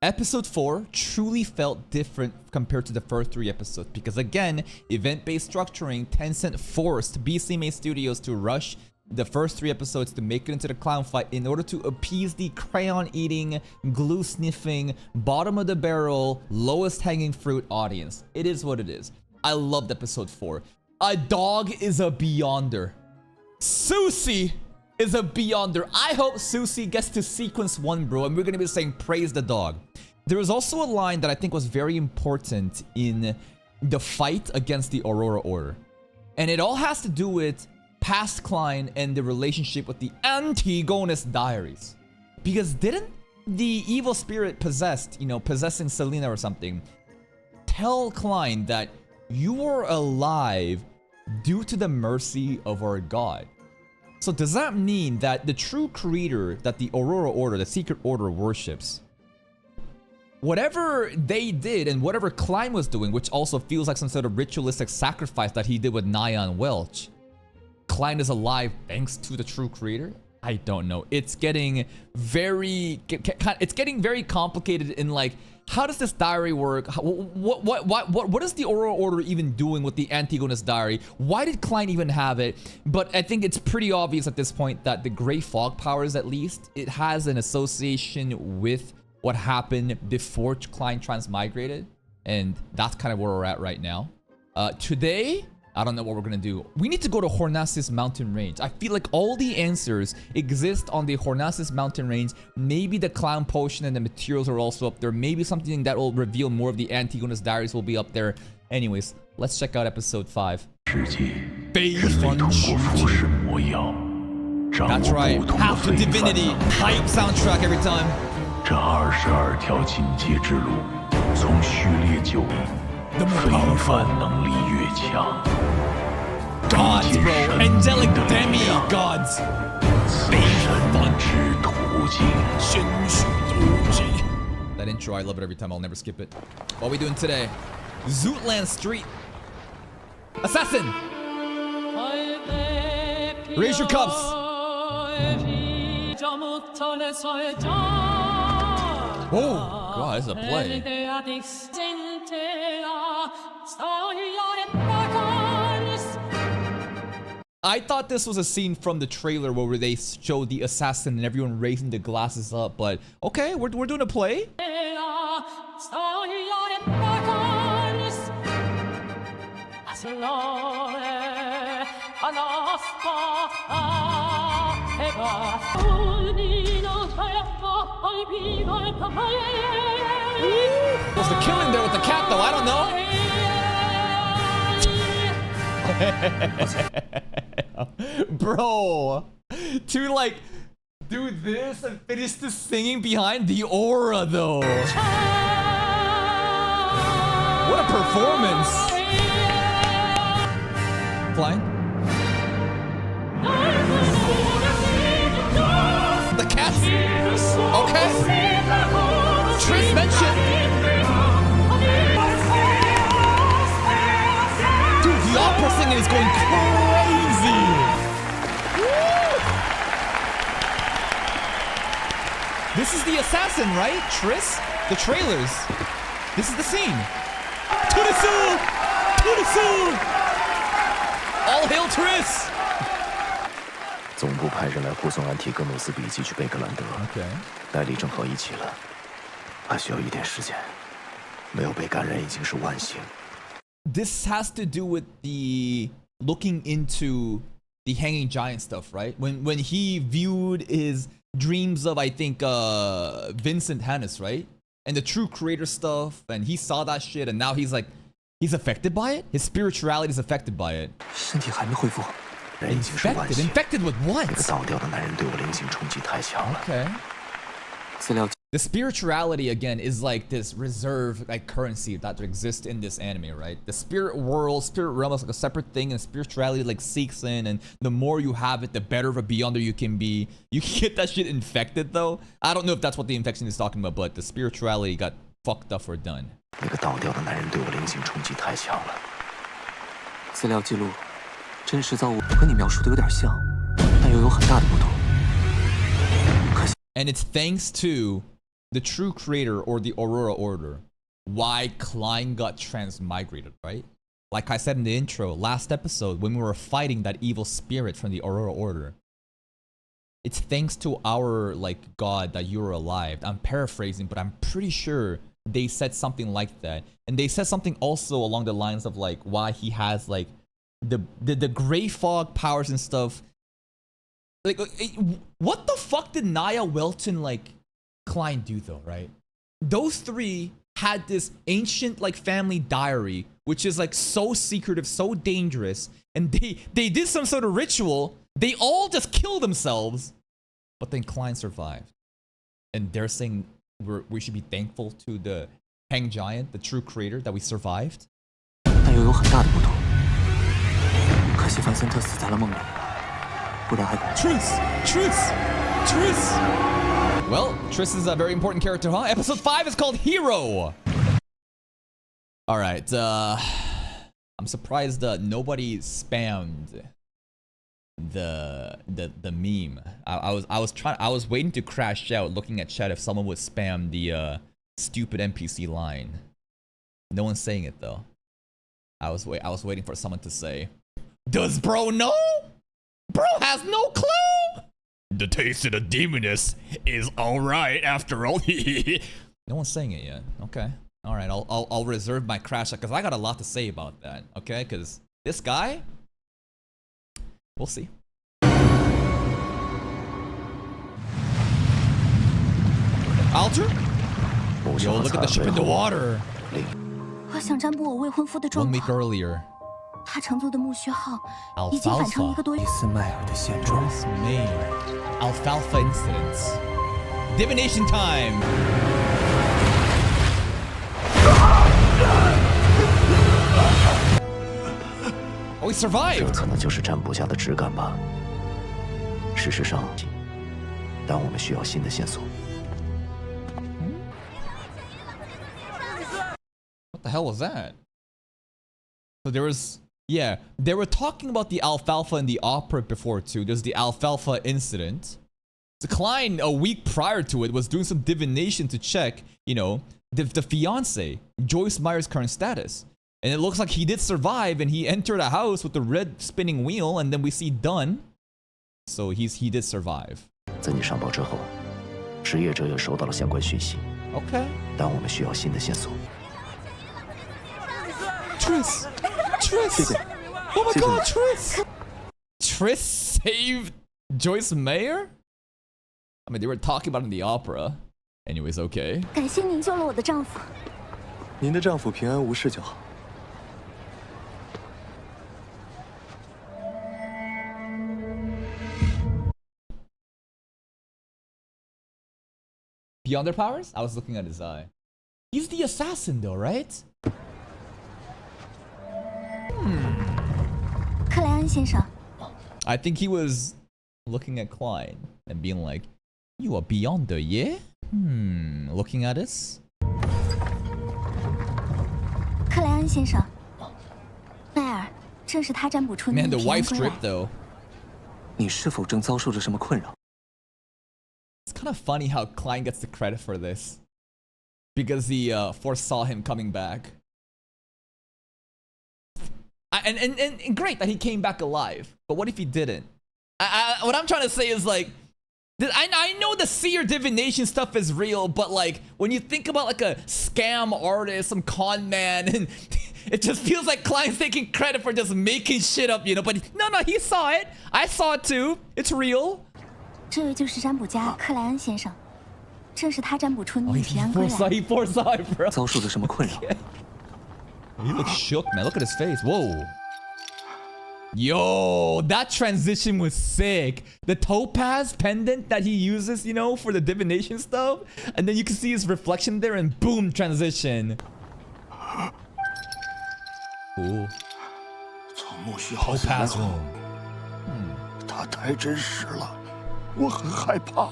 Episode 4 truly felt different compared to the first 3 episodes because again, event-based structuring, Tencent forced BCMA Studios to rush the first 3 episodes to make it into the clown fight in order to appease the crayon-eating, glue-sniffing, bottom-of-the-barrel, lowest-hanging fruit audience. It is what it is. I loved episode 4. A dog is a beyonder. Susie is a beyonder. I hope Susie gets to sequence 1, bro, and we're gonna be saying praise the dog. There was also a line that I think was very important in the fight against the Aurora Order. And it all has to do with past Klein and the relationship with the Antigonus Diaries. Because didn't the evil spirit possessing Selena or something, tell Klein that you are alive due to the mercy of our God? So does that mean that the true creator that the Aurora Order, the Secret Order worships, whatever they did and whatever Klein was doing, which also feels like some sort of ritualistic sacrifice that he did with Nyan Welch, Klein is alive thanks to the true creator? I don't know. It's getting very complicated in like, how does this diary work? What is the Aurora Order even doing with the Antigonus diary? Why did Klein even have it? But I think it's pretty obvious at this point that the Grey Fog powers, at least, it has an association with what happened before Klein transmigrated. And that's kind of where we're at right now. Today, I don't know what we're gonna do. We need to go to Hornacis Mountain Range. I feel like all the answers exist on the Hornacis Mountain Range. Maybe the Clown Potion and the materials are also up there. Maybe something that will reveal more of the Antigonus Diaries will be up there. Anyways, let's check out episode 5. That's right. Half to Divinity. Hype soundtrack every time. The more powerful. Gods, bro. Angelic demigods. That intro, I love it every time. I'll never skip it. What are we doing today? Zootland Street. Assassin. Raise your cups. Oh, God, this is a play. I thought this was a scene from the trailer where they showed the assassin and everyone raising the glasses up, but okay, we're doing a play. Was the killing there with the cat though? I don't know. Bro, to like do this and finish the singing behind the aura though. What a performance. Flying. The cats. Okay. Triss mentioned. Dude, the opera singing is going crazy. Woo! This is the assassin, right? Triss? The trailers. This is the scene. Tudisu! Tudisu! All hail Triss! 总部派人来护送安提戈努斯笔记去贝格兰德。代理正好一起了，还需要一点时间。没有被感染已经是万幸。This has to do with the looking into the Hanging Giant stuff, right? When he viewed his dreams of, I think, Vincent Hannes, right? And the true creator stuff, and he saw that shit, and now he's like, he's affected by it? His spirituality is affected by it. 身体还没恢复。 Infected with what? 那个倒吊的男人对我灵性冲击太强了。Okay. 资料 The spirituality again is like this reserve like currency that exists in this anime, right? The spirit world, spirit realm is like a separate thing, and spirituality like seeks in, and the more you have it, the better of a beyonder you can be. You can get that shit infected though. I don't know if that's what the infection is talking about, but the spirituality got fucked up or done. 那个倒吊的男人对我灵性冲击太强了。资料记录，真实造物和你描述的有点像，但又有很大的不同。可惜。And it's thanks to the true creator or the Aurora Order, why Klein got transmigrated, right? Like I said in the intro, last episode, when we were fighting that evil spirit from the Aurora Order, it's thanks to our, like, god that you were alive. I'm paraphrasing, but I'm pretty sure they said something like that. And they said something also along the lines of, like, why he has, like, the gray fog powers and stuff. Like, what the fuck did Naya, Welton, like, Klein do though, right? Those three had this ancient, like, family diary, which is, like, so secretive, so dangerous, and they did some sort of ritual. They all just killed themselves, but then Klein survived. And they're saying we should be thankful to the Hang Giant, the true creator, that we survived. 但又有很大的不同。可惜范森特死在了梦里，不然还 Triss! Well, Triss is a very important character, huh? Episode 5 is called Hero! Alright, I'm surprised nobody spammed the meme. I was waiting to crash out looking at chat if someone would spam the stupid NPC line. No one's saying it though. I was waiting for someone to say, "Does bro know? Bro has no clue. The taste of the demoness is alright after all." No one's saying it yet. Okay. All right. I'll reserve my crash because I got a lot to say about that. Okay, because this guy, we'll see. Alter? Yo, look at the ship in the water. 我想占卜我未婚夫的状 1 况。 week earlier. 他乘坐的木须号已经返程1个多月。伊斯麦尔的现状。 Joyce Mayer. Alfalfa incidents. Divination time. Oh, he 这 survived. 可能就是占卜家的质感吧。事实上，但我们需要新的线索。 What the hell was that? So there was, yeah, they were talking about the alfalfa in the opera before too. There's the alfalfa incident. So Klein, a week prior to it, was doing some divination to check, you know, the fiance, Joyce Meyer's current status. And it looks like he did survive, and he entered a house with the red spinning wheel, and then we see done. So he did survive. 在你上报之后，职业者也收到了相关讯息。 Okay. 但我们需要新的线索。 Triss! Oh my god, Triss! Triss saved Joyce Mayer? I mean, they were talking about it in the opera. Anyways, okay. 感谢您救了我的丈夫。您的丈夫平安无事就好。 Beyond their powers? I was looking at his eye. He's the assassin though, right? 克莱恩先生， I think he was looking at Klein and being like, "You are Beyonder, yeah? Looking at us?" 克莱恩先生，奈尔，正是他占卜出你 Man, the 平安 wife 归来 strip。though. 你是否正遭受着什么困扰？ It's kind of funny how Klein gets the credit for this. Because he foresaw him coming back. And great that he came back alive. But what if he didn't? What I'm trying to say is like, I know the seer divination stuff is real, but like when you think about like a scam artist, some con man, and it just feels like Klein's taking credit for just making shit up, you know? But no, he saw it. I saw it too. It's real. 这位就是占卜家克莱恩先生，正是他占卜出 Oh, 你 he 平安归来。 foresaw it, bro. 遭受着什么困扰？ He looks shook, man. Look at his face. Whoa. Yo, that transition was sick. The topaz pendant that he uses, you know, for the divination stuff. And then you can see his reflection there and boom, transition. Ooh. 从木须号醒来 Topaz 后， room. 他太真实了，我很害怕。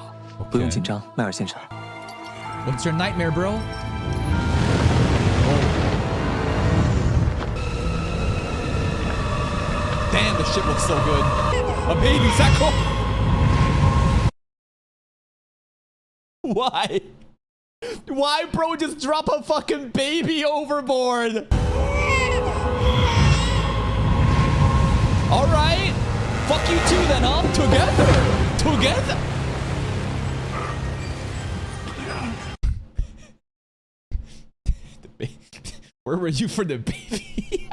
不用紧张，迈尔先生。 What's your nightmare, bro? Damn, the ship looks so good. A baby Sacco. Why? Why, bro, just drop a fucking baby overboard? Alright. Fuck you too then, huh? Together. Where were you for the baby?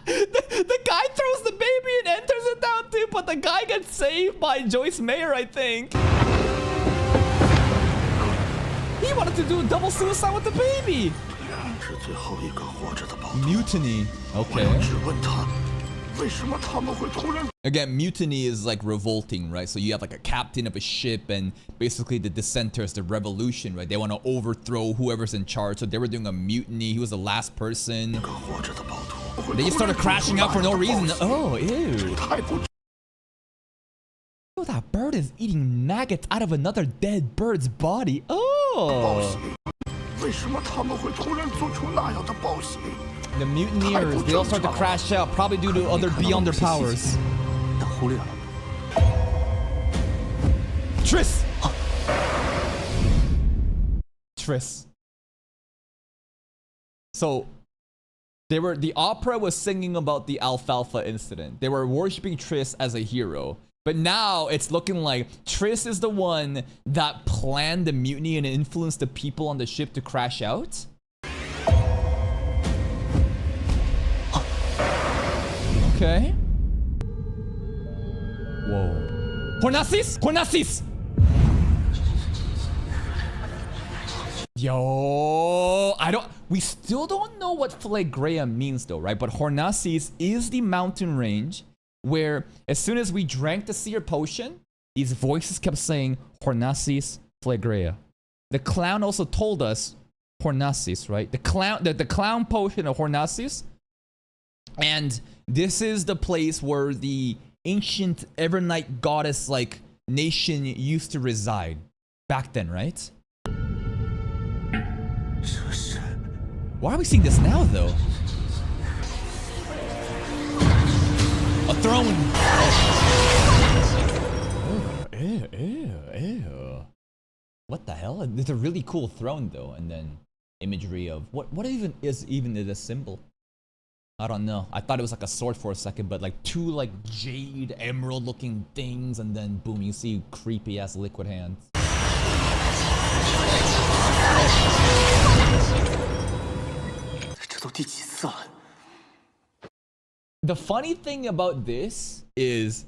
the guy throws the baby and enters it down too, but the guy gets saved by Joyce Mayer, I think. He wanted to do a double suicide with the baby. Mutiny. Okay. Again, mutiny is like revolting, right? So you have like a captain of a ship and basically the dissenters, the revolution, right? They want to overthrow whoever's in charge. So they were doing a mutiny. He was the last person. They just started crashing out for no reason. Oh, ew. Oh, that bird is eating maggots out of another dead bird's body. Oh. The mutineers, they all start to crash out, probably due to other beyond their powers. Triss! Triss. So, the opera was singing about the Alfalfa incident. They were worshipping Triss as a hero. But now it's looking like Triss is the one that planned the mutiny and influenced the people on the ship to crash out. Okay. Whoa. Hornacis! Yo, we still don't know what Phlegraea means though, right? But Hornacis is the mountain range where as soon as we drank the seer potion, these voices kept saying Hornacis Phlegraea. The clown also told us Hornacis, right? The clown potion of Hornacis. And this is the place where the ancient Evernight goddess like nation used to reside back then, right? Why are we seeing this now though? A throne. Ew. What the hell? It's a really cool throne though, and then imagery of what even is this symbol? I don't know. I thought it was like a sword for a second, but like two like jade emerald looking things, and then boom, you see creepy ass liquid hands. The funny thing about this is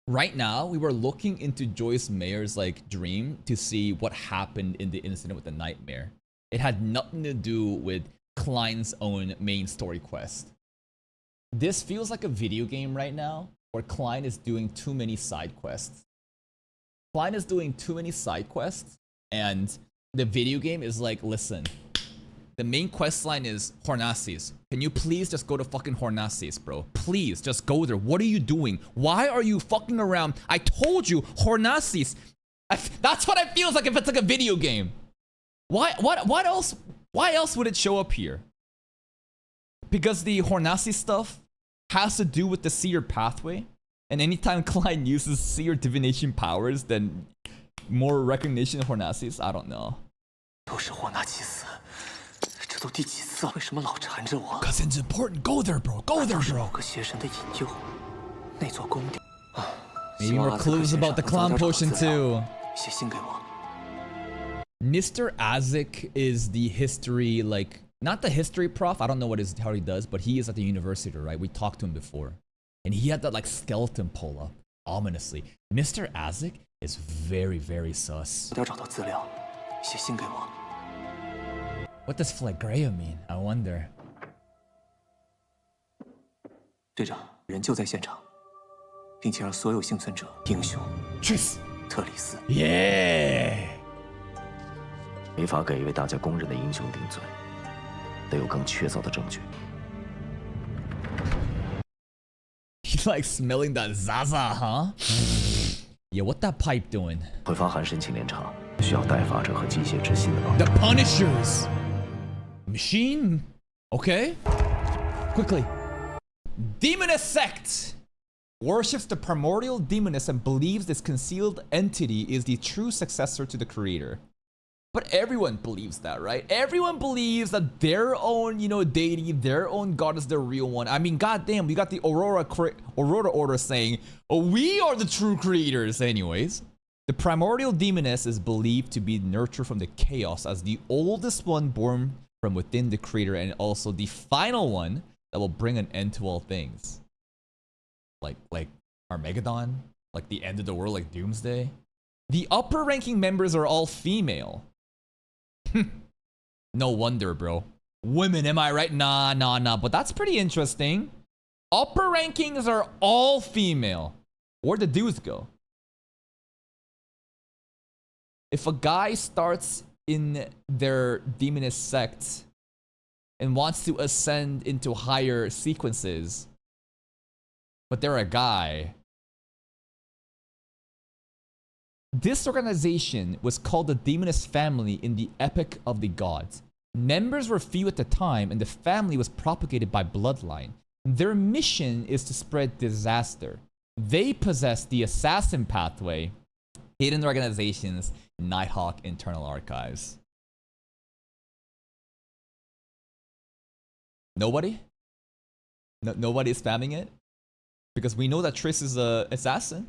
right now we were looking into Joyce Mayer's like dream to see what happened in the incident with the nightmare. It had nothing to do with Klein's own main story quest. This feels like a video game right now where Klein is doing too many side quests. Klein is doing too many side quests, and the video game is like, listen, the main quest line is Hornacis. Can you please just go to fucking Hornacis, bro? Please, just go there. What are you doing? Why are you fucking around? I told you, Hornacis. That's what it feels like if it's like a video game. What else? Why else would it show up here? Because the Hornacis stuff has to do with the seer pathway, and anytime Klein uses seer divination powers, then more recognition of Hornacis. I don't know. Cause it's important. Go there, bro. Go there, bro. Maybe more clues about the clown potion too. Mr. Azik is the history, like, not the history prof. I don't know how he does, but he is at the university, right? We talked to him before. And he had that like skeleton pull up, ominously. Mr. Azik is very, very sus. What does Phlegraea mean? I wonder. 队长，人就在现场，并且让所有幸存者英雄 Triss 特里斯。 Yeah. 没法给一位大家公认的英雄定罪，得有更确凿的证据。 He's like smelling that Zaza, huh? Yeah, what that pipe doing? 会发函申请连查，需要代法者和机械之心的帮助。 The Punishers. Machine? Okay. Quickly. Demoness sect worships the primordial demoness and believes this concealed entity is the true successor to the creator. But everyone believes that, right? Everyone believes that their own, deity, their own god is the real one. I mean, goddamn, we got the Aurora Order saying, oh, we are the true creators anyways. The primordial demoness is believed to be nurtured from the chaos as the oldest one born from within the creator and also the final one that will bring an end to all things. Like Armageddon, like the end of the world, like Doomsday. The upper ranking members are all female. No wonder, bro. Women, am I right? Nah. But that's pretty interesting. Upper rankings are all female. Where'd the dudes go? If a guy starts in their demoness sect and wants to ascend into higher sequences, but they're a guy. This organization was called the Demoness Family in the Epic of the Gods. Members were few at the time, and the family was propagated by bloodline. Their mission is to spread disaster. They possess the assassin pathway, hidden organizations, Nighthawk internal archives. Nobody? Nobody is spamming it? Because we know that Triss is an assassin.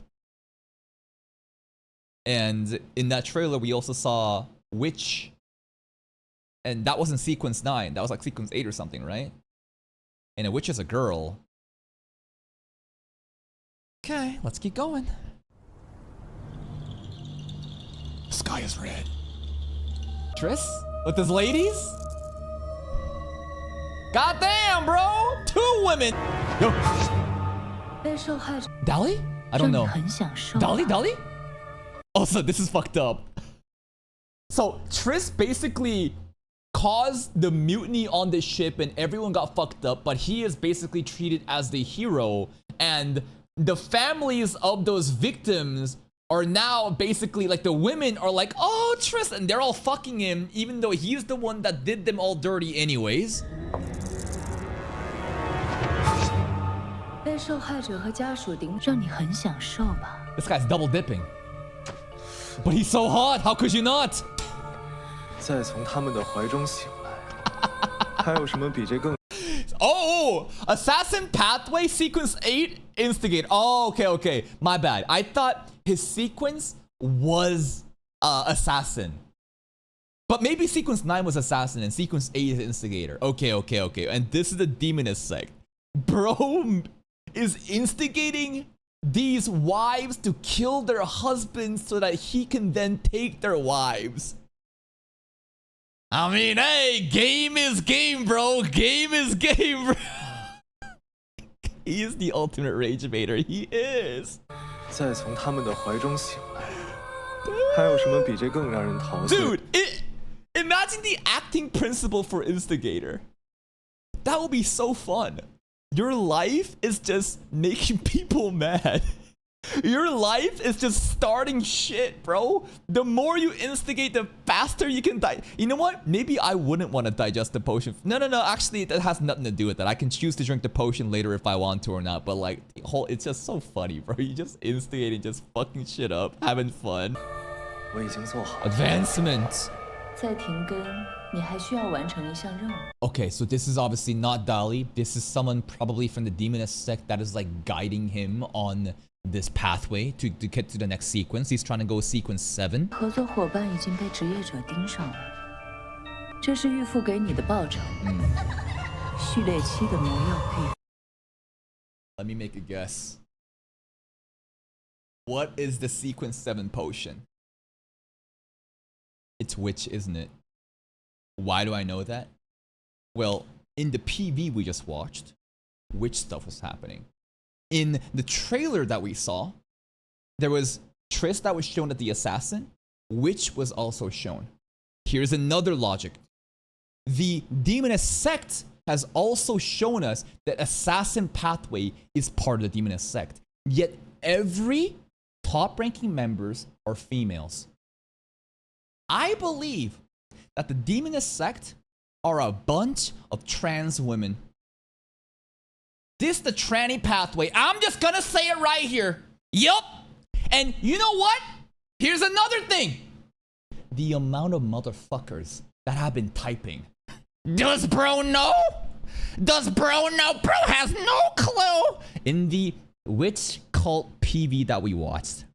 And in that trailer, we also saw Witch. And that wasn't sequence 9. That was like sequence 8 or something, right? And a Witch is a girl. Okay, let's keep going. The sky is red. Triss? With his ladies? Goddamn, bro! 2 women! Yo. Dali? I don't know. Dali? Also, this is fucked up. So, Triss basically caused the mutiny on this ship and everyone got fucked up, but he is basically treated as the hero, and the families of those victims are now basically like the women are like, oh, Triss, and they're all fucking him, even though he's the one that did them all dirty anyways. This guy's double dipping. But he's so hot, how could you not? Oh, Assassin Pathway Sequence 8 Instigate. Oh, okay. My bad. I thought his sequence was Assassin. But maybe Sequence 9 was Assassin and Sequence 8 is Instigator. Okay. And this is the Demoness sect. Bro is instigating these wives to kill their husbands so that he can then take their wives. I mean, hey, game is game, bro. Game is game, bro. He is the ultimate rage baiter. He is. Dude, imagine the acting principle for Instigator. That would be so fun. Your life is just making people mad. Your life is just starting shit, bro. The more you instigate, the faster you can die. You know what? Maybe I wouldn't want to digest the potion. No. Actually, that has nothing to do with that. I can choose to drink the potion later if I want to or not. But like, it's just so funny, bro. You just instigating, just fucking shit up, having fun. Advancement. Okay, so this is obviously not Dali. This is someone probably from the Demoness sect that is like guiding him on this pathway to get to the next sequence. He's trying to go sequence 7. Let me make a guess. What is the sequence 7 potion? It's Witch, isn't it? Why do I know that? Well, in the PV we just watched, Witch stuff was happening. In the trailer that we saw, there was Triss that was shown at the assassin. Witch was also shown. Here's another logic. The Demoness sect has also shown us that Assassin Pathway is part of the Demoness sect. Yet every top-ranking members are females. I believe that the Demoness sect are a bunch of trans women. This the tranny pathway. I'm just gonna say it right here. Yup. And you know what? Here's another thing. the amount of motherfuckers that have been typing. Does bro know? Does bro know? Bro has no clue. In the Witch Cult PV that we watched,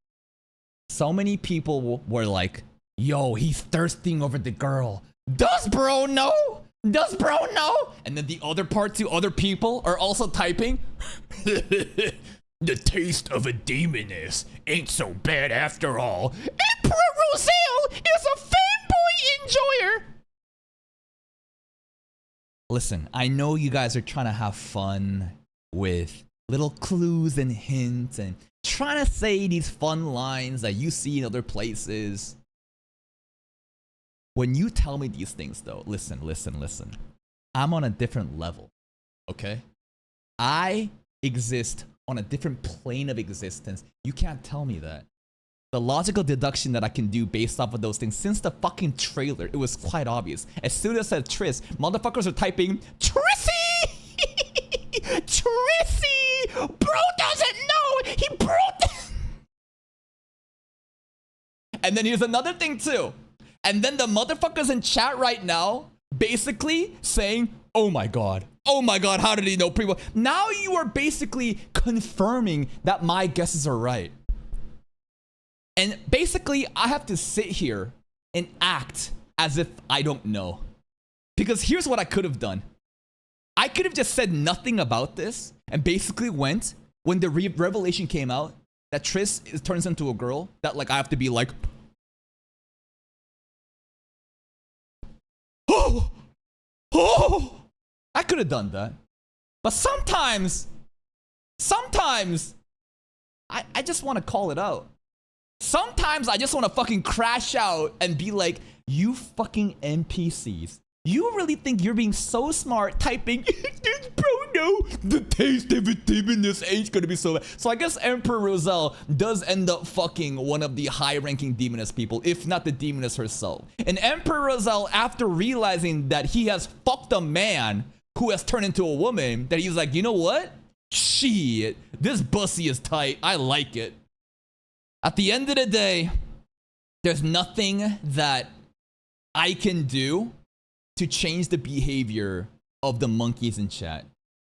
so many people were like, yo, he's thirsting over the girl. Does bro know? Does bro know? And then the other part, two other people are also typing. The taste of a demoness ain't so bad after all. Emperor Roselle is a fanboy enjoyer. Listen, I know you guys are trying to have fun with little clues and hints and trying to say these fun lines that you see in other places. When you tell me these things though, listen. I'm on a different level, okay? I exist on a different plane of existence. You can't tell me that. The logical deduction that I can do based off of those things, since the fucking trailer, it was quite obvious. As soon as I said Triss, motherfuckers are typing, Trissy! Trissy! Bro doesn't know! He broke. And then here's another thing too. And then the motherfuckers in chat right now basically saying, oh my god, how did he know pre-war? Now you are basically confirming that my guesses are right. And basically, I have to sit here and act as if I don't know. Because here's what I could have done. I could have just said nothing about this and basically went, when the revelation came out, that Triss turns into a girl, that like I have to be like, oh, I could have done that. But sometimes, I just want to call it out. Sometimes I just want to fucking crash out and be like, you fucking NPCs. You really think you're being so smart typing, bro, no, the taste of a demoness ain't gonna be so bad. So I guess Emperor Roselle does end up fucking one of the high-ranking demoness people, if not the demoness herself. And Emperor Roselle, after realizing that he has fucked a man who has turned into a woman, that he's like, you know what? Shit, this bussy is tight. I like it. At the end of the day, there's nothing that I can do to change the behavior of the monkeys in chat.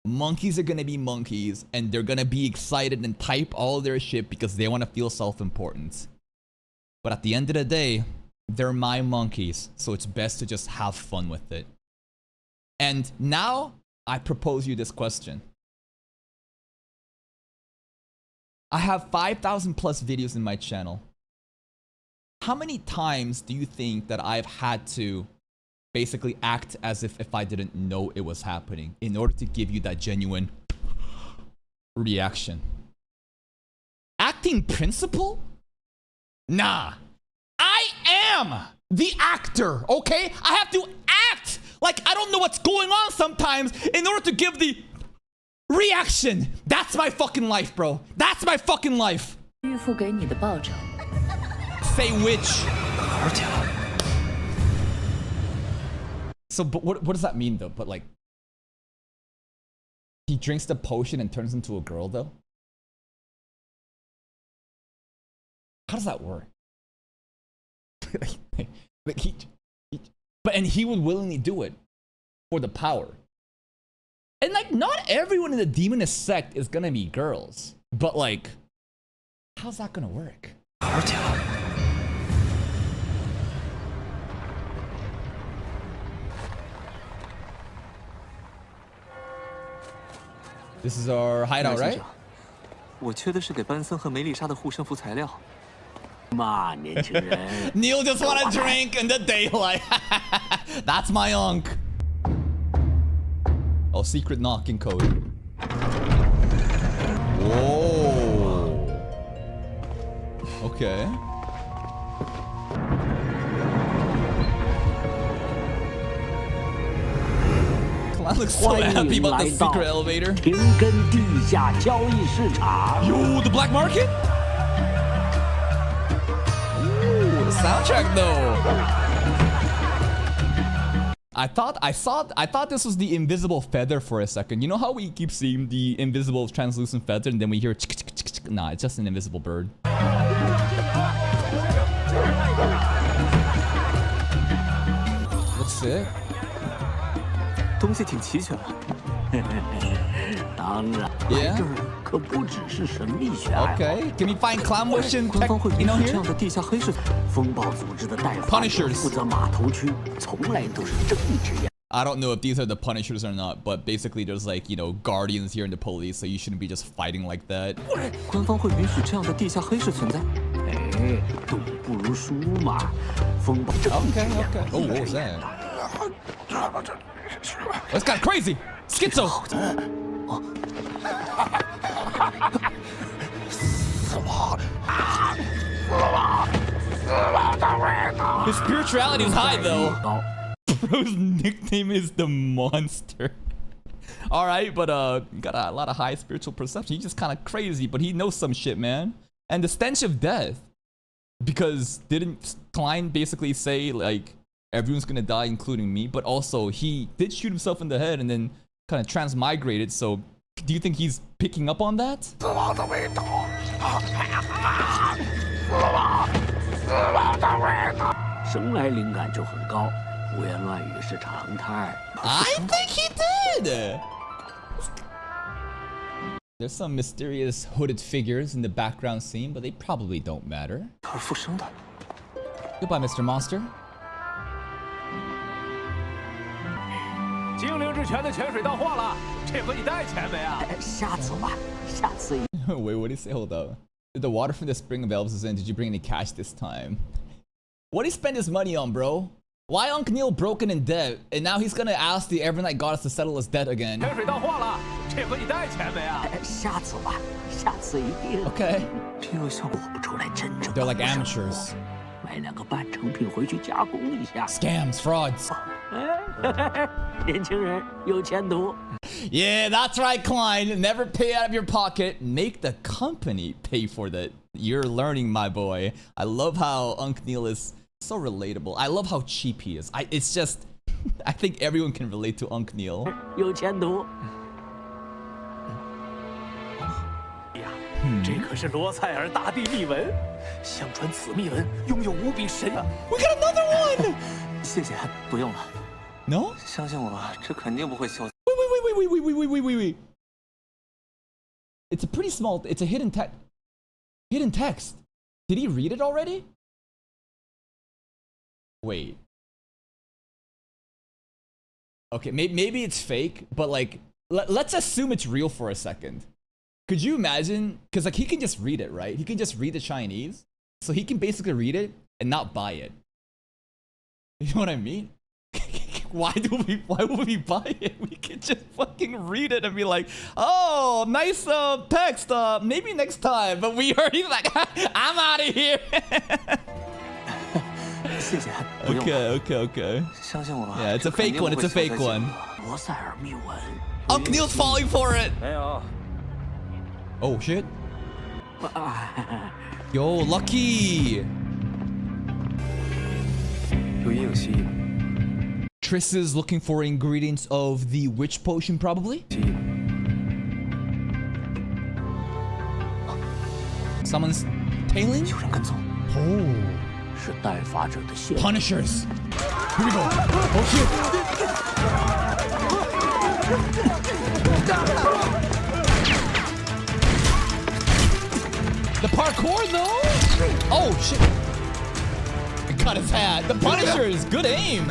Monkeys are gonna be monkeys, and they're gonna be excited and type all their shit because they want to feel self-important. But at the end of the day, they're my monkeys, so it's best to just have fun with it. And now, I propose you this question. I have 5,000 plus videos in my channel. How many times do you think that I've had to basically act as if I didn't know it was happening in order to give you that genuine reaction? Acting principle? Nah. I am the actor, okay? I have to act like I don't know what's going on sometimes in order to give the reaction. That's my fucking life, bro. That's my fucking life. Say which. So, but what does that mean though? But like, he drinks the potion and turns into a girl though? How does that work? And he would willingly do it for the power. And like, not everyone in the demoness sect is gonna be girls. But like, how's that gonna work? This is our hideout, right? 我缺的是给班森和梅丽莎的护身符材料。 Neil just wanna drink in the daylight. That's my unk. Oh, secret knocking code. Whoa. Okay. Clown looks so happy about the secret elevator. Yo, the black market? Ooh, the soundtrack though. I thought this was the invisible feather for a second. You know how we keep seeing the invisible translucent feather and then we hear nah, it's just an invisible bird. looks sick. 东西挺齐全啊。当然， Yeah. 这儿可不只是神秘学爱好。 Okay. Can we find clown motion 官 tech, 方会 you 允 know 许这 here? 样的地下黑市？风暴组织的代发者 Punishers 负责码头区，从来都是正义之眼。 I don't know if these are the Punishers or not, but basically there's like, you know, guardians here in the police, so you shouldn't be just fighting like that. 官方会允许这样的地下黑市存在？哎，赌不如输嘛。风暴正义之 Okay, 眼 okay. Oh, what was that? 啊 That's kind of crazy. Schizo. His spirituality is high though. 高。 Bro's nickname is the monster. All right, but got a lot of high spiritual perception. He's just kind of crazy, but he knows some shit, man. And the stench of death, because didn't Klein basically say like everyone's gonna die, including me? But also he did shoot himself in the head and then kind of transmigrated. So do you think he's picking up on that? 死亡的味道，死亡的味道。生来灵感就很高，胡言乱语是常态。 I think he did. There's some mysterious hooded figures in the background scene, but they probably don't matter. 他是复生的。 Goodbye, Mr. Monster. 精灵之泉的泉水到货了，这回你带钱没啊？下次吧，下次一。 Wait, what did he say? Hold up. Did the water from the spring of elves is in? Did you bring any cash this time? What did he spend his money on, bro? Why Uncle Neil broken in debt, and now he's gonna ask the Evernight goddess to settle his debt again? 泉水到货了，这回你带钱没啊？下次吧，下次一定。 Okay. 这又像做不出来真正的 They're like 护身符 amateurs. 买两个半成品回去加工一下。 Scams, frauds. 年轻人有前途。 Yeah, that's right, Klein. Never pay out of your pocket. Make the company pay for that. You're learning, my boy. I love how Uncle Neil is so relatable. I love how cheap he is. It's just, I think everyone can relate to Uncle Neil. 有前途。呀，这可是罗塞尔大帝秘文，相传此秘文拥有无比神。 We got another one! 谢谢，不用了。 No? 相信我吧，这肯定不会消。 Wait. It's a pretty small, it's a hidden text. Did he read it already? Wait. Okay, maybe it's fake, but like, let's assume it's real for a second. Could you imagine? Because like he can just read it, right? He can just read the Chinese. So he can basically read it and not buy it. You know what I mean? Why would we buy it? We could just fucking read it and be like, oh, nice text. Maybe next time. But we already like, I'm out of here. 谢谢，不用了。 Okay. 相信我吧。 Yeah, it's a fake one. It's a fake one. 罗塞尔秘文。 Uncle Neil's falling for it. 没有， Oh shit. Yo, lucky. 有阴影蜥蜴， Triss is looking for ingredients of the witch potion, probably. 蜥蜴。 Someone's tailing? 有人跟踪。 Oh. 是代发者的线。 Punishers. Here we go. Oh shit. The parkour though? Oh shit. Got his hat. The Punishers. Good aim.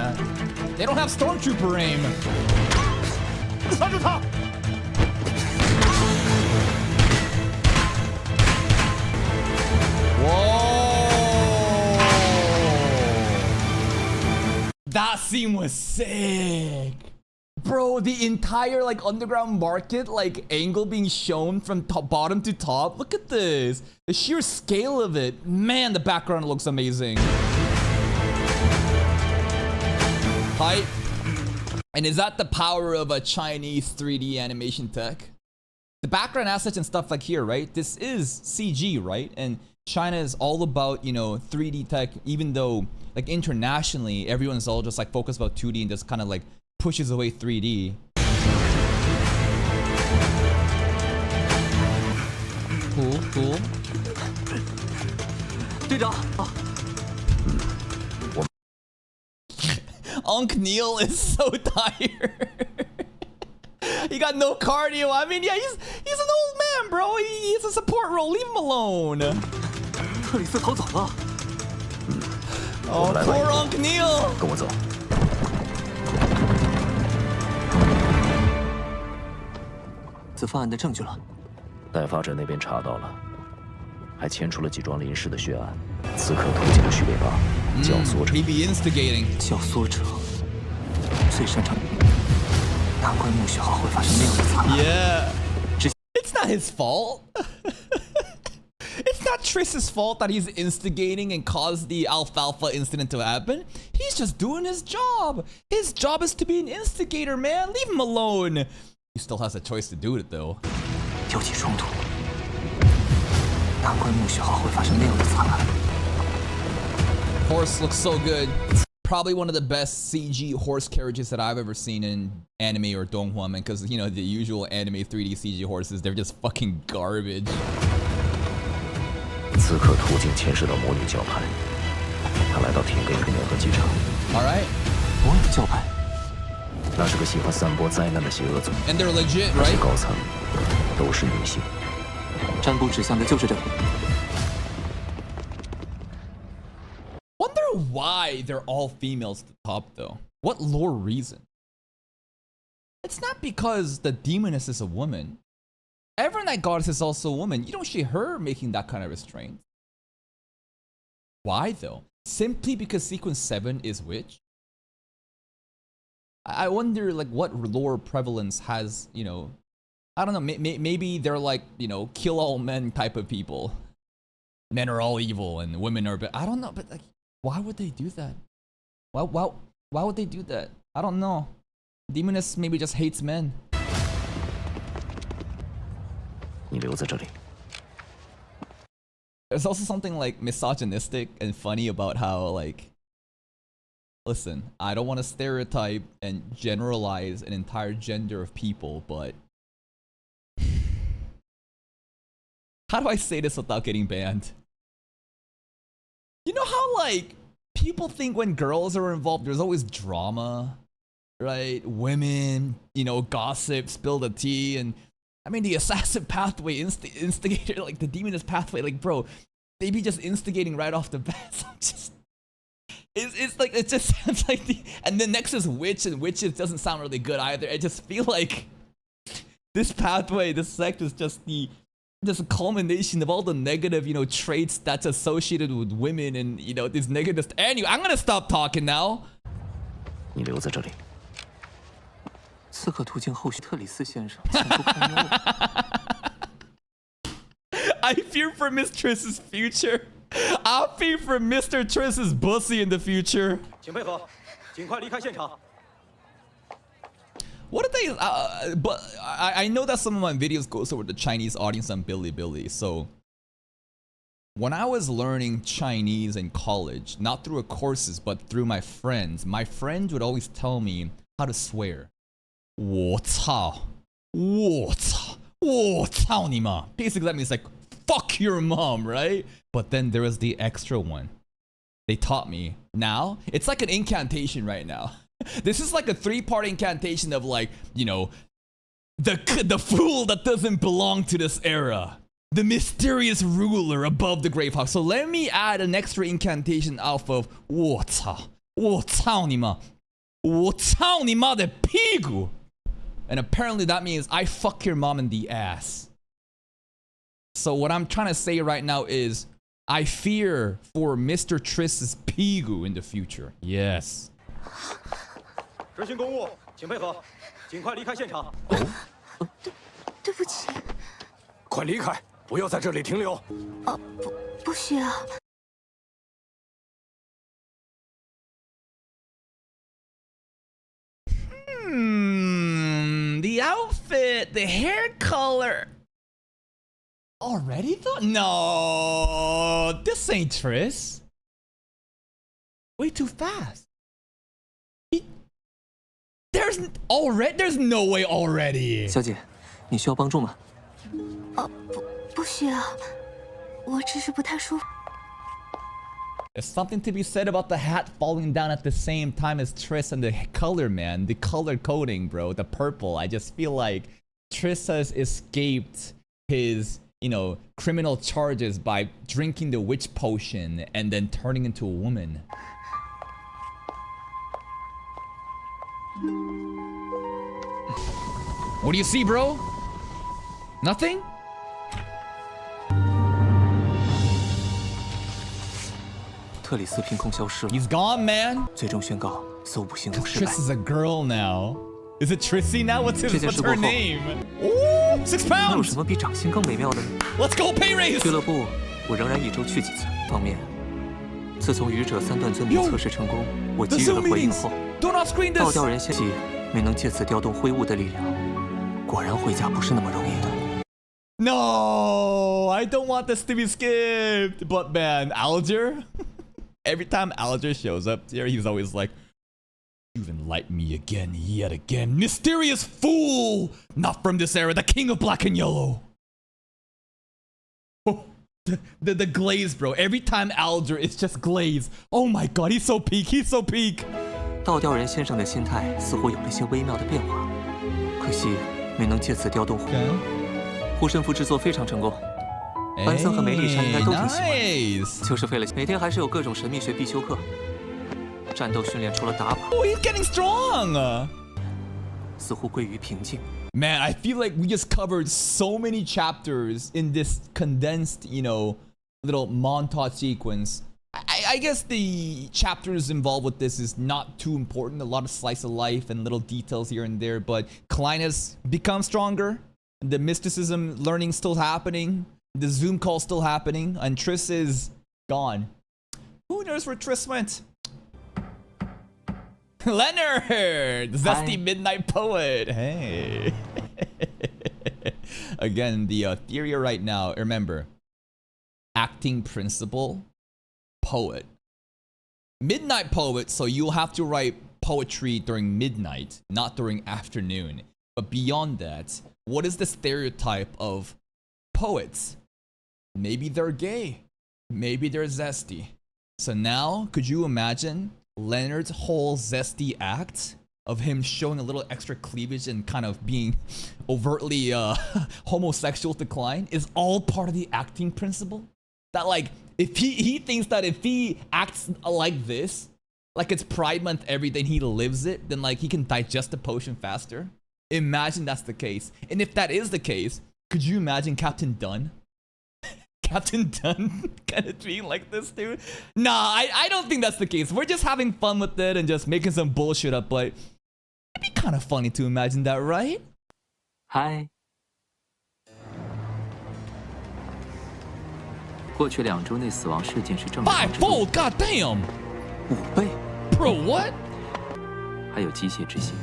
They don't have Stormtrooper aim. 抓住他！ Whoa! That scene was sick. Bro, the entire like underground market like angle being shown from bottom to top. Look at this. The sheer scale of it. Man, the background looks amazing. Hype. And is that the power of a Chinese 3D animation tech? The background assets and stuff like here, right? This is CG, right? And China is all about, you know, 3D tech, even though like internationally, everyone's all just like focused about 2D and just kind of like pushes away 3D. Cool. 队长， Unc Neil is so tired. He got no cardio. I mean, yeah, he's an old man, bro. He's a support role. Leave him alone. 特里斯逃走了。Oh, poor Unc Neil. 跟我走。此犯案的证据了。代发者那边查到了，还牵出了几桩临时的血案。刺客途径的序列8，教唆者。He be instigating. 教唆者最擅长。难怪穆许浩会发生那样的惨案。Yeah. It's not his fault. It's not Triss's fault that he's instigating and caused the Alfalfa incident to happen. He's just doing his job. His job is to be an instigator, man. Leave him alone. He still has a choice to do it, though. 挑起冲突，难怪穆许浩会发生那样的惨案。Horse looks so good. Probably one of the best CG horse carriages that I've ever seen in anime or donghua, man. Because, you know, the usual anime 3D CG horses, they're just fucking garbage. 刺客途径牵涉到魔女教派，他来到廷贝克纽德机场。All right. 魔女教派，那是个喜欢散播灾难的邪恶组织， And they're legit, 而且 right? 高层都是女性。占卜指向的就是这里。 Wonder why they're all females at the top, though. What lore reason? It's not because the demoness is a woman. Evernight Goddess is also a woman. You don't see her making that kind of restraint. Why, though? Simply because Sequence 7 is witch? I wonder, like, what lore prevalence has, you know... I don't know, maybe they're like, you know, kill all men type of people. Men are all evil and women are... But I don't know, but, like... Why would they do that? Why would they do that? I don't know. Demoness maybe just hates men. 你留在这里。 There's also something like misogynistic and funny about how, like, listen, I don't want to stereotype and generalize an entire gender of people, but how do I say this without getting banned? You know how, like, people think when girls are involved, there's always drama, right? Women, you know, gossip, spill the tea, and I mean, the assassin pathway, instigator, like the demoness pathway, like, bro, they be just instigating right off the bat. So I'm just, it's like, it just sounds like and then next is witch, and witches doesn't sound really good either. I just feel like this pathway, this sect is just a culmination of all the negative, you know, traits that's associated with women and, you know, these negative. Anyway, I'm gonna stop talking now. 你留在这里。刺客途径后续特里斯先生前途堪忧。I fear for Miss Triss's future. I fear for Mr. Triss's pussy in the future. 请配合，尽快离开现场。 What did they? But I know that some of my videos goes over the Chinese audience on Bilibili. So when I was learning Chinese in college, not through courses, but through my friends would always tell me how to swear. 我操，我操，我操你妈. Basically, that means like fuck your mom, right? But then there was the extra one. They taught me. Now it's like an incantation right now. This is like a 3-part incantation of, like, you know, the fool that doesn't belong to this era, the mysterious ruler above the grave house. So let me add an extra incantation off of 我操，我操你妈，我操你妈的屁股. And apparently that means I fuck your mom in the ass. So what I'm trying to say right now is I fear for Mr. Triss's pigu in the future. Yes. 执行公务，请配合，尽快离开现场。对不起。快离开，不要在这里停留。不需要。The outfit, the hair color. Already though? No, this ain't Triss. Way too fast. There's no way already. 小姐，你需要帮助吗？不需要，我只是不太舒服。There's something to be said about the hat falling down at the same time as Triss and the color, man. The color coding, bro. The purple. I just feel like Triss has escaped his, you know, criminal charges by drinking the witch potion and then turning into a woman. What do you see, bro? Nothing? He's gone, man. Triss is a girl now. Is it Trissy now? What's her name? Ooh, 6 pounds. Let's go, pay raise. 俱乐部，我仍然一周去几次。方面，自从愚者3段尊名测试成功，我给予了回应后，倒吊人仙气没能借此调动灰雾的力量，果然回家不是那么容易的。 No, I don't want this to be skipped. But man, Alger. Every time Alger shows up here, he's always like, "You've enlightened me again, yet again. Mysterious fool! Not from this era, the king of black and yellow." Oh, the glaze, bro. Every time Alger, it's just glaze. Oh my god, he's so peak, he's so peak. 倒吊人先生的心态似乎有了些微妙的变化，可惜没能借此调动。护身符制作非常成功。 班森和梅丽莎应该都挺喜欢，就是费了每天还是有各种神秘学必修课。战斗训练除了打靶， Oh, he's getting strong. 似乎归于平静。 Man, I feel like we just covered so many chapters in this condensed, you know, little montage sequence. I guess the chapters involved with this is not too important. A lot of slice of life and little details here and there, but Klein has become stronger. The mysticism learning still happening. The Zoom call still happening, and Triss is gone. Who knows where Triss went? Leonard! Zesty Midnight Poet! Hey! Again, the theory right now, remember, acting principle, poet. Midnight Poet, so you'll have to write poetry during midnight, not during afternoon. But beyond that, what is the stereotype of poets? Maybe they're gay. Maybe they're zesty. So now, could you imagine Leonard's whole zesty act of him showing a little extra cleavage and kind of being overtly homosexual to Klein is all part of the acting principle? That like, if he thinks that if he acts like this, like it's Pride Month every day and he lives it, then like he can digest the potion faster. Imagine that's the case. And if that is the case, could you imagine Captain Dunn? Captain Dunn kind of being like this, dude? Nah, I don't think that's the case. We're just having fun with it and just making some bullshit up, but it'd be kind of funny to imagine that, right? Hi. 过去2周内死亡事件是正常。5-fold, goddamn! 5倍 Bro, what? 还有机械之心。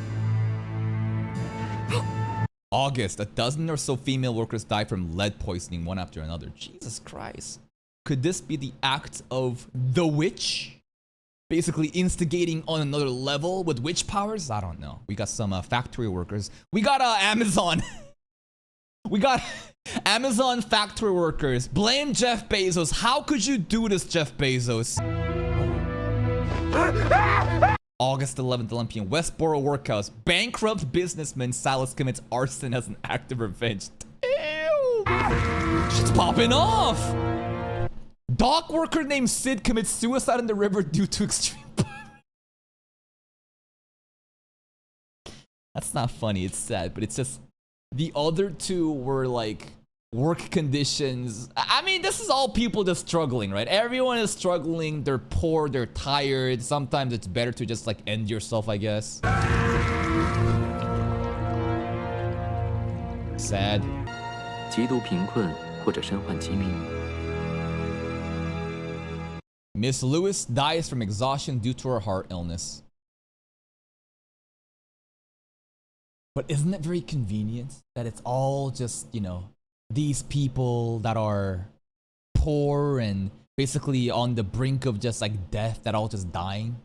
August, a dozen or so female workers died from lead poisoning one after another. Jesus Christ. Could this be the act of the witch? Basically instigating on another level with witch powers? I don't know. We got some factory workers. We got Amazon. We got Amazon factory workers. Blame Jeff Bezos. How could you do this, Jeff Bezos? August 11th, 11 p.m. Westboro Workhouse. Bankrupt businessman Silas commits arson as an act of revenge. Ew. Shit's popping off. Dock worker named Sid commits suicide in the river due to extreme. That's not funny. It's sad, but it's just the other two were like work conditions. I mean, this is all people just struggling, right? Everyone is struggling. They're poor. They're tired. Sometimes it's better to just like end yourself, I guess. Sad. 极度贫困或者身患疾病。 Miss Lewis dies from exhaustion due to her heart illness. But isn't it very convenient that it's all just, you know, these people that are poor and basically on the brink of just like death that are all just dying?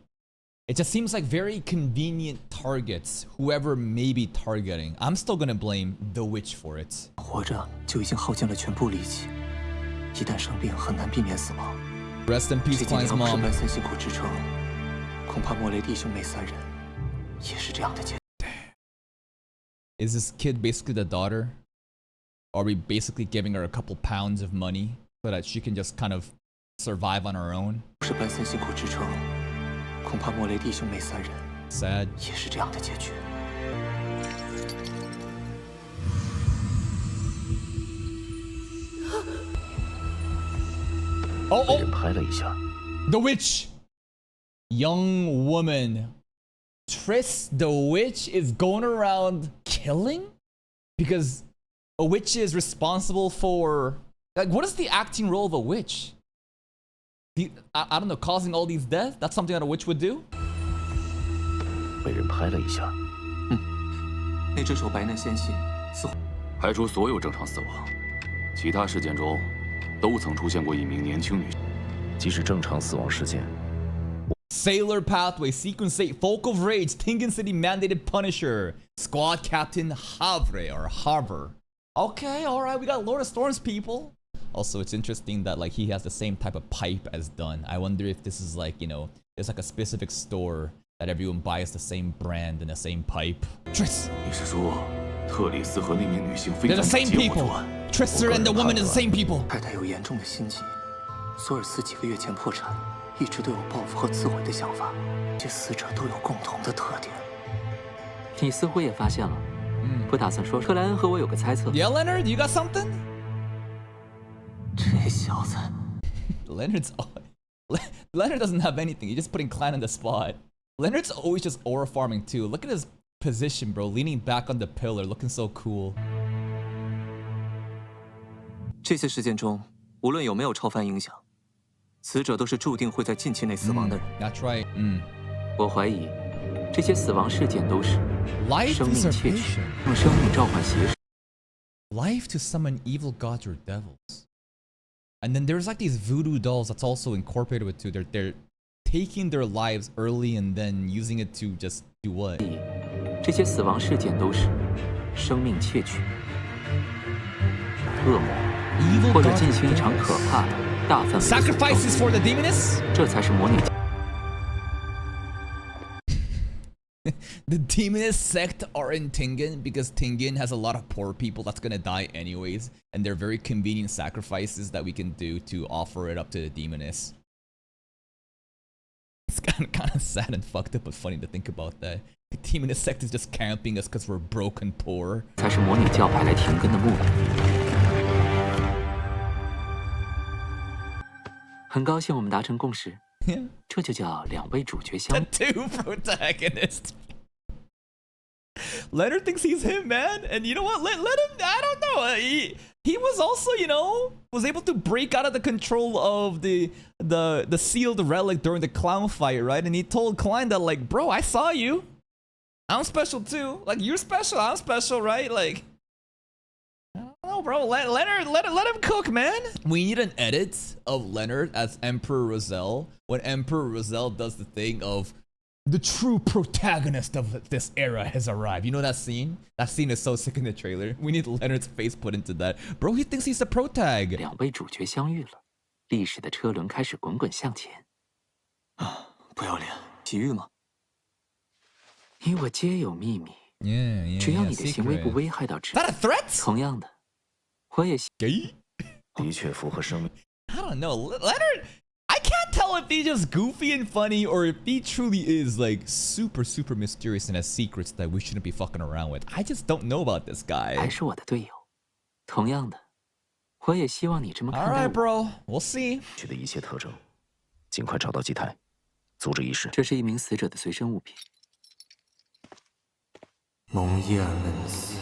It just seems like very convenient targets, whoever may be targeting. I'm still gonna blame the witch for it. 活着就已经耗尽了全部力气，一旦生病很难避免死亡。Rest in peace, Klein's mom. 班森辛苦支撑，恐怕莫雷弟兄妹3人也是这样的结局。 Is this kid basically the daughter? Are we basically giving her a couple pounds of money so that she can just kind of survive on her own? 是班森辛苦支撑，恐怕莫雷弟兄妹3人 Sad. 也是这样的结局。 被人拍了一下。 The witch! Young woman. Triss the witch is going around killing? Because a witch is responsible for... Like, what is the acting role of a witch? I don't know, causing all these deaths? That's something that a witch would do? 被人拍了一下。那只手白嫩纤细，似乎排除所有正常死亡，其他事件中都曾出现过一名年轻女性。即使正常死亡事件。 Sailor Pathway, Sequence 8, Folk of Rage, Tengen City Mandated Punisher, Squad Captain Havre or Harver. Okay, alright, we got Lord of Storms people. Also, it's interesting that like he has the same type of pipe as Dunn. I wonder if this is like, you know, there's like a specific store that everyone buys the same brand and the same pipe. Triss! 你是说，特里斯和那名女性非 They're 常 the same 结伙 people! 作案？ Trisser and the woman is the same people! 太太有严重的心疾，索尔斯几个月前破产，一直都有报复和自毁的想法。这死者都有共同的特点。你似乎也发现了，不打算说。克莱恩和我有个猜测。Yeah, Leonard, you got something? 这小子。Leonard's... Leonard doesn't have anything. He's just putting Klein on the spot. Leonard's always just aura farming too. Look at his position, bro. Leaning back on the pillar, looking so cool. 这些事件中，无论有没有超凡影响，死者都是注定会在近期内死亡的人。That's right. 我怀疑，这些死亡事件都是 Life 生命窃取， usurpation. 用生命召唤邪神。 Life to summon evil gods or devils. And then there's like these voodoo dolls that's also incorporated with too. They're taking their lives early and then using it to just do what? 这些死亡事件都是生命窃取、恶魔，或者进行一场可怕的大范围 Sacrifices for the demoness? 这才是魔女。 The demoness sect are in Tengen because Tengen has a lot of poor people that's gonna die anyways, and they're very convenient sacrifices that we can do to offer it up to the demoness. It's kind of sad and fucked up, but funny to think about that. The demoness sect is just camping us because we're broke and poor. 才是魔女教派来停根的目的。很高兴我们达成共识。 这就叫两位主角相。 The two protagonists. Leonard thinks he's him, man, and you know what? Let him. I don't know. He was also, you know, was able to break out of the control of the sealed relic during the clown fight, right? And he told Klein that like, bro, I saw you. I'm special too. Like you're special, I'm special, right? Like. Oh, bro, let him cook, man. We need an edit of Leonard as Emperor Roselle when Emperor Roselle does the thing of the true protagonist of this era has arrived. You know that scene? That scene is so sick in the trailer. We need Leonard's face put into that. Bro, he thinks he's the protag. 两位主角相遇了，历史的车轮开始滚滚向前。啊，不要脸，洗浴吗？你我皆有秘密。Yeah. 只要你的行为不危害到之。 Is that a threat? 同样的。 的确符合生命。 I don't know. Leonard, I can't tell if he's just goofy and funny or if he truly is like super mysterious and has secrets that we shouldn't be fucking around with. I just don't know about this guy. 还是我的队友。同样的，我也希望你这么看待我。 Alright, bro. We'll see. 取的一切特征，尽快找到祭台，阻止仪式。这是一名死者的随身物品。蒙耶尔门斯。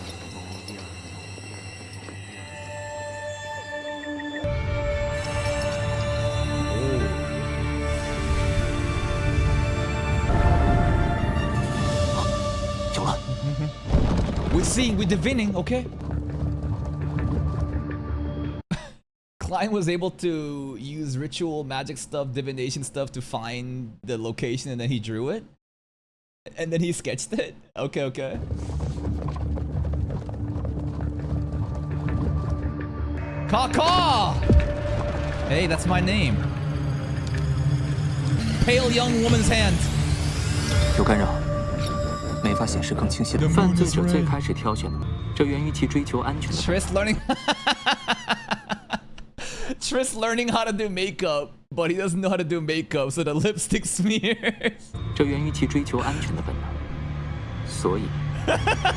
We're divining, okay? Klein was able to use ritual magic stuff, divination stuff to find the location and then he drew it? And then he sketched it? Okay. Caw! Hey, that's my name. pale young woman's hand. 有干扰，没法显示更清晰的。犯罪者最开始挑选的，这源于其追求安全的。Triss learning. Triss learning how to do makeup, but he doesn't know how to do makeup, so the lipstick smears. 这源于其追求安全的本能，所以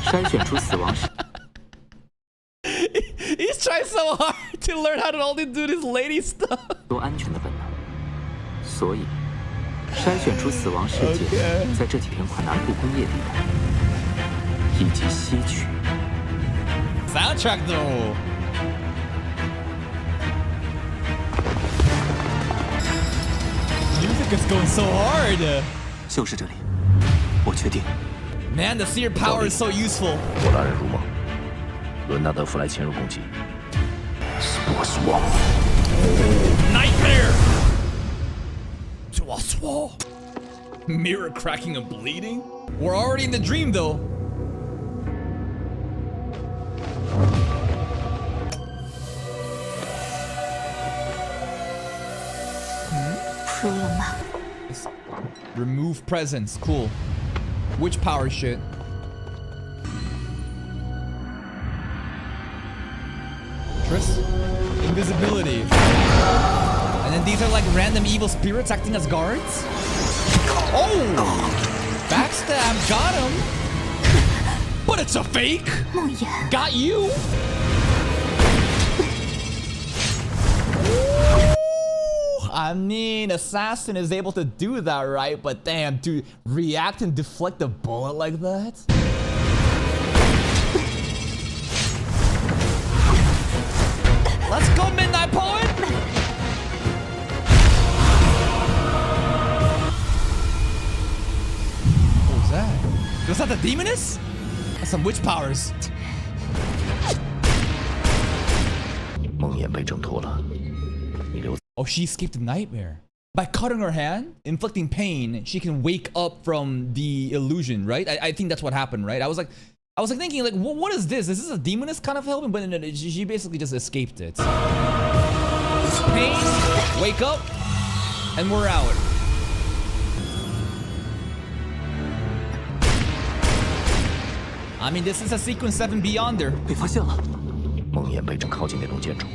筛选出死亡时。He's trying so hard to learn how to only do this lady stuff. 有安全的本能，所以筛选出死亡事件在这几片块南部工业地带，以及西区。Soundtrack though. Music is going so hard. 就是这里，我确定。Man, the seer power is so useful. 我拉人入梦，伦纳德·弗莱潜入攻击。Nightmare. Mirror cracking and bleeding. We're already in the dream though. Remove presence. Cool. Which power shit? Triss? Invisibility. And then these are like random evil spirits acting as guards? Oh! Backstab. Got him. But it's a fake. Got you. I mean, Assassin is able to do that, right? But damn, dude, react and deflect a bullet like that? Let's go, Midnight Poet! What was that? Was that the Demoness? That's some witch powers. 梦魇被挣脱了，你留。 Oh, she escaped a nightmare. By cutting her hand, inflicting pain, she can wake up from the illusion, right? I think that's what happened, right? I was like thinking, like, what is this? Is this a demoness kind of helping? But no, she basically just escaped it. Pain, wake up, and we're out. I mean, this is a sequence 7 Beyonder. 被发现了。梦魇被正靠近那栋建筑，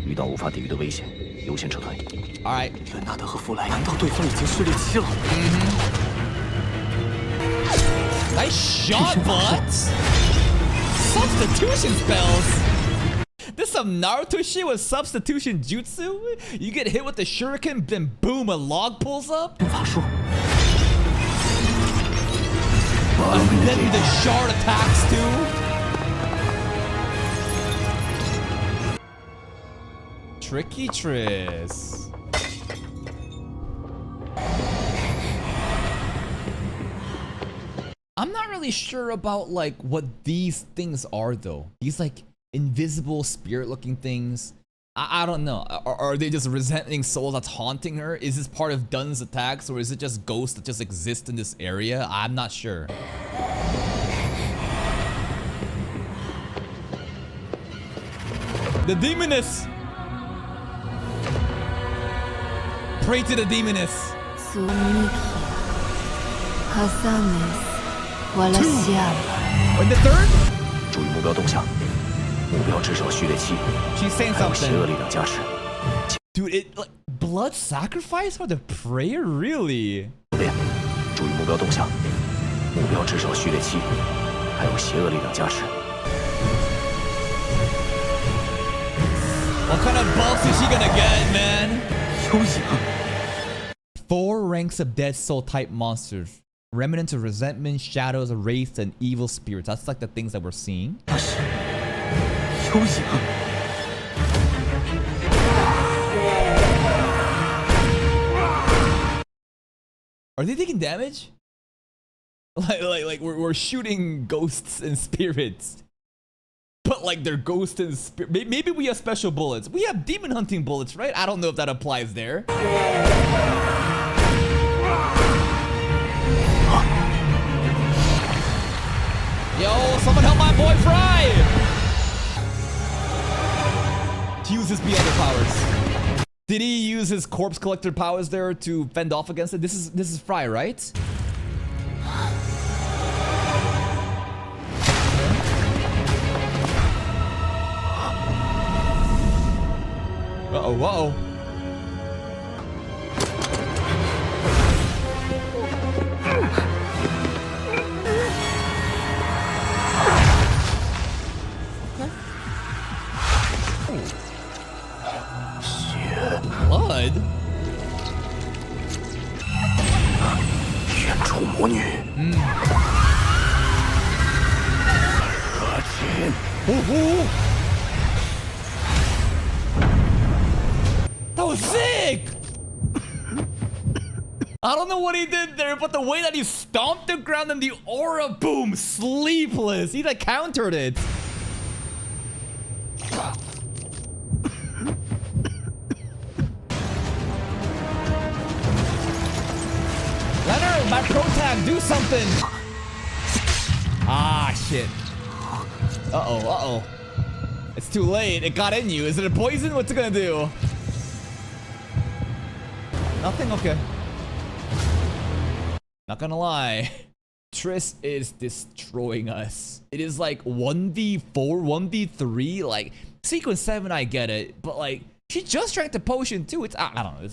遇到无法抵御的危险，优先撤退。All right. 伦纳德和弗莱，难道对方已经序列7了？ Nice shot, but substitution spells. This some Naruto shit with substitution jutsu. You get hit with the shuriken, then boom, a log pulls up. 法术。 And then the shard attacks too. Tricky Triss. I'm not really sure about like what these things are though. These like invisible spirit looking things. I don't know. Are they just resenting souls that's haunting her? Is this part of Dun's attacks, or is it just ghosts that just exist in this area? I'm not sure. The Demoness! Pray to the Demoness! 2. And the third? 注意目标动向，目标至少序列7， She's saying 还有邪恶 something. 力量加持。 Dude, it like blood sacrifice for the prayer? Really? 练，注意目标动向，目标至少序列7，还有邪恶力量加持。 What kind of buffs is she gonna get, man? 幽影。 4 ranks of dead soul type monsters. Remnants of resentment, shadows, wraiths, and evil spirits. That's like the things that we're seeing. 那是幽影。 Are they taking damage? Like we're shooting ghosts and spirits. But like they're ghosts and spirit. Maybe we have special bullets. We have demon hunting bullets, right? I don't know if that applies there. Yo, someone help my boy Fry! Use his beyond powers. Did he use his corpse collector powers there to fend off against it? This is Fry, right? Uh-oh, uh-oh. Blood? 原初魔女。和亲。That was sick! I don't know what he did there, but the way that he stomped the ground and the aura, boom, sleepless. He like countered it. Leonard, my pro tag, do something. Ah, shit. Uh-oh, uh-oh. It's too late. It got in you. Is it a poison? What's it gonna do? Nothing? Okay. Not gonna lie. Triss is destroying us. It is like 1v4, 1v3. Like, sequence 7, I get it. But like, she just drank the potion too. It's, I don't know.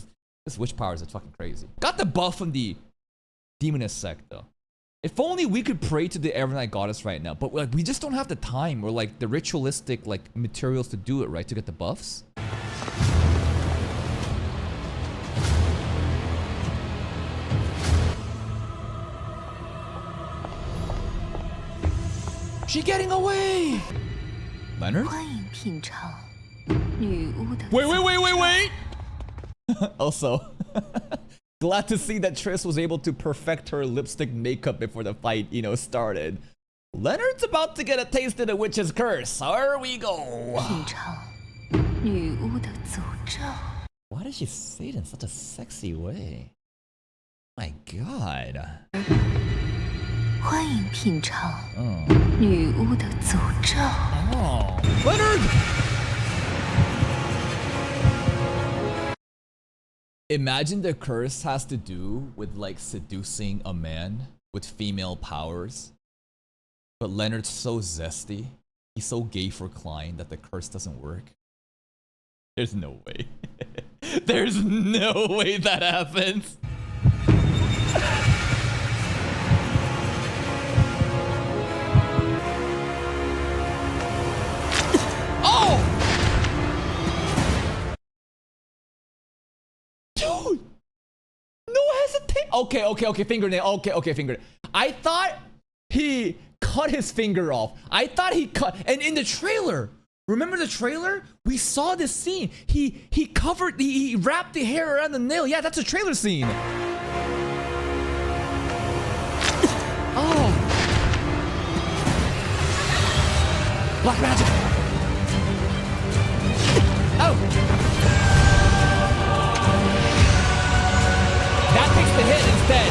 This witch powers are fucking crazy. Got the buff from the Demoness sect though. If only we could pray to the Evernight Goddess right now. But like, we just don't have the time or like the ritualistic like materials to do it, right? To get the buffs. She getting away! Leonard? Wait! Also, glad to see that Triss was able to perfect her lipstick makeup before the fight, started. Leonard's about to get a taste of the witch's curse. Here we go. Why does she say it in such a sexy way? My God. 欢迎品尝女巫的诅咒。Oh, Leonard! Imagine the curse has to do with like seducing a man with female powers. But Leonard's so zesty. He's so gay for Klein that the curse doesn't work. There's no way. There's no way that happens. Okay, fingernail. Okay, fingernail. I thought he cut his finger off. I thought he cut. And in the trailer, remember the trailer? We saw this scene. He covered, he wrapped the hair around the nail. Yeah, that's a trailer scene. Oh. Black magic. Oh. That takes the hit instead.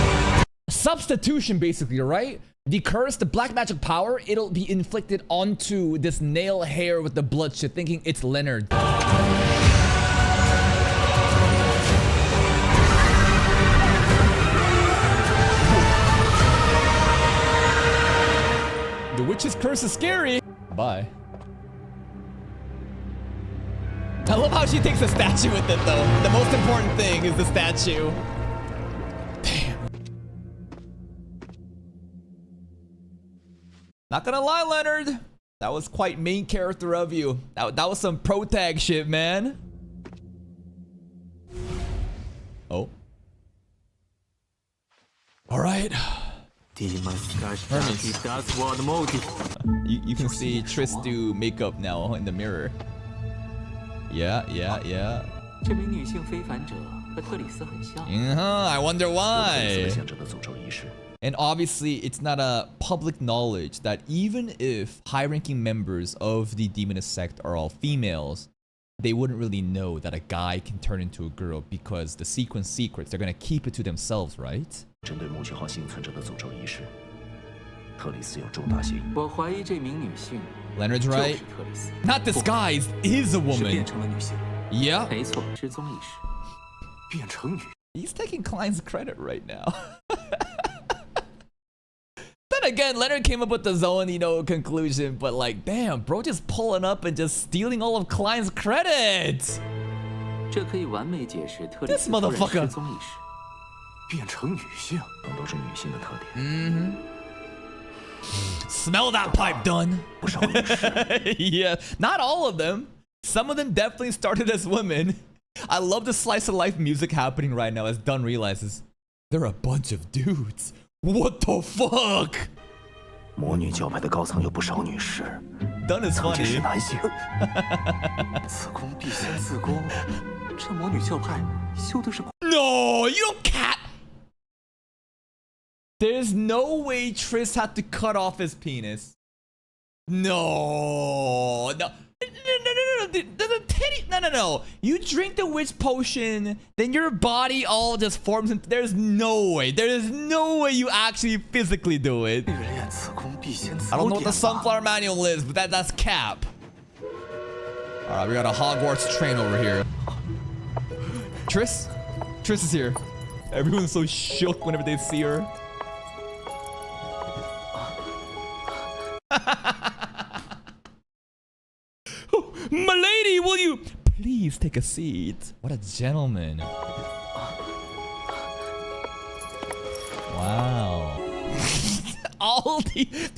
Substitution, basically, right? The curse, the black magic power, it'll be inflicted onto this nail hair with the bloodshed, thinking it's Leonard. The witch's curse is scary. Bye. I love how she takes a statue with it, though. The most important thing is the statue. Not gonna lie, Leonard. That was quite main character of you. That was some pro tag shit, man. Oh. Alright. Hermes. You can see Triss do makeup now in the mirror. Yeah. I wonder why. And obviously, it's not a public knowledge that even if high-ranking members of the Demoness sect are all females, they wouldn't really know that a guy can turn into a girl because the sequence secrets, they're gonna keep it to themselves, right? Leonard's right. Not disguised, is a woman. Yeah. 没错，失踪一时，变成女。 He's taking Klein's credit right now. Then again, Leonard came up with his own, conclusion, but like, damn, bro, just pulling up and just stealing all of Klein's credit. 这可以完美解释特里 This 斯夫人 motherfucker 失踪一事。变成女性，都是女性的特点。Smell that pipe, done. 不少女士， Yeah, not all of them. Some of them definitely started as women. I love the slice of life music happening right now as Dunn realizes they're a bunch of dudes. What the fuck? 魔女教派的高层有不少女士， Dunn is 曾经是 funny. 男性。此宫必先自宫，这魔女教派修的是。 No, you don't cat. There's no way Triss had to cut off his penis. No. No. You drink the witch potion, then your body all just forms into. There's no way. There is no way you actually physically do it. 欲练此宫必先自 I don't know what the 典法 sunflower manual is, but that's cap. Alright, we got a Hogwarts train over here. Triss? Triss is here. Everyone's so shook whenever they see her. Milady, will you please take a seat? What a gentleman. Wow.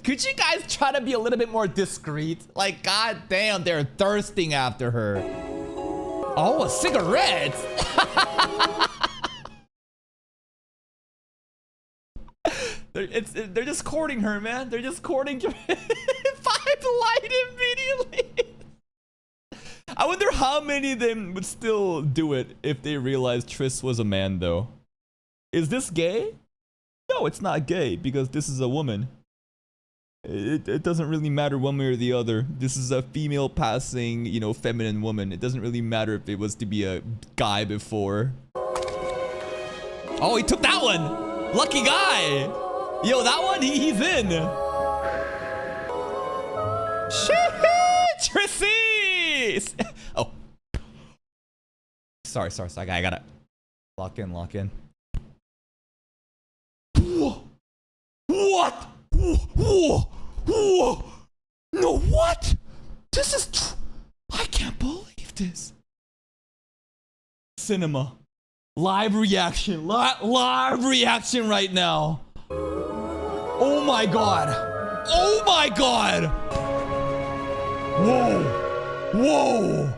Could you guys try to be a little bit more discreet? Like, goddamn, they're thirsting after her. Oh, a cigarette. They're just courting her, man. They're just courting. 5 light immediately. I wonder how many of them would still do it if they realized Triss was a man, though. Is this gay? No, it's not gay because this is a woman. It doesn't really matter one way or the other. This is a female passing, feminine woman. It doesn't really matter if it was to be a guy before. Oh, he took that one. Lucky guy. Yo, that one, he's in. Shit, Trissy. Oh. Sorry. I gotta lock in. What? Whoa. No, what? This is... I can't believe this. Cinema. Live reaction. Live reaction right now. Oh my god. Whoa.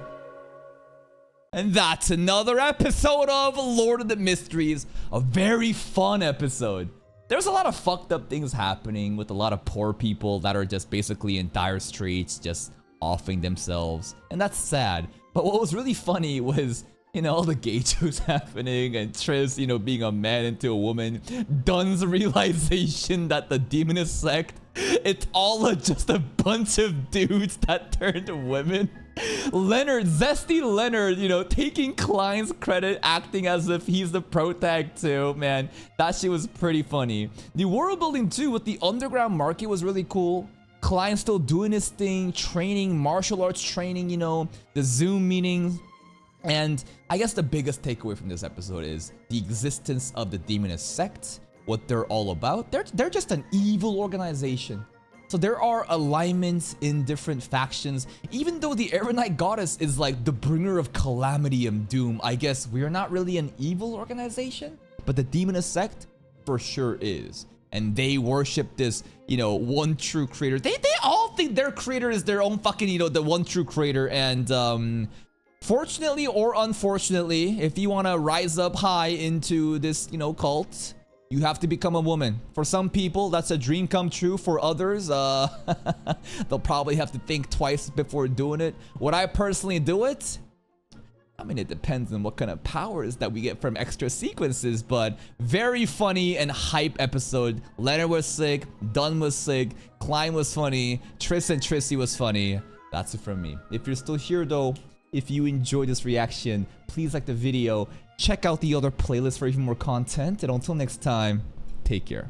And that's another episode of Lord of the Mysteries. A very fun episode. There's a lot of fucked up things happening with a lot of poor people that are just basically in dire straits, just offing themselves. And that's sad. But what was really funny was, all the gay jokes happening and Triss, being a man into a woman. Dunn's realization that the Demonist sect, it's all just a bunch of dudes that turned women. Leonard, zesty Leonard, taking Klein's credit, acting as if he's the protag too. Man, that shit was pretty funny. The world building too with the underground market was really cool. Klein still doing his thing, training, martial arts training, the Zoom meetings. And I guess the biggest takeaway from this episode is the existence of the Demonist sect, what they're all about. They're just an evil organization. So there are alignments in different factions. Even though the Aeronite Goddess is like the bringer of calamity and doom, I guess we're not really an evil organization. But the Demonist sect for sure is. And they worship this, one true creator. They all think their creator is their own fucking, the one true creator. And fortunately or unfortunately, if you want to rise up high into this, cult, you have to become a woman. For some people, that's a dream come true. For others, they'll probably have to think twice before doing it. Would I personally do it? I mean, it depends on what kind of powers that we get from extra sequences, but very funny and hype episode. Leonard was sick, Dunn was sick, Klein was funny, Triss and Trissy was funny. That's it from me. If you're still here though, if you enjoyed this reaction, please like the video. Check out the other playlist for even more content. And until next time, take care.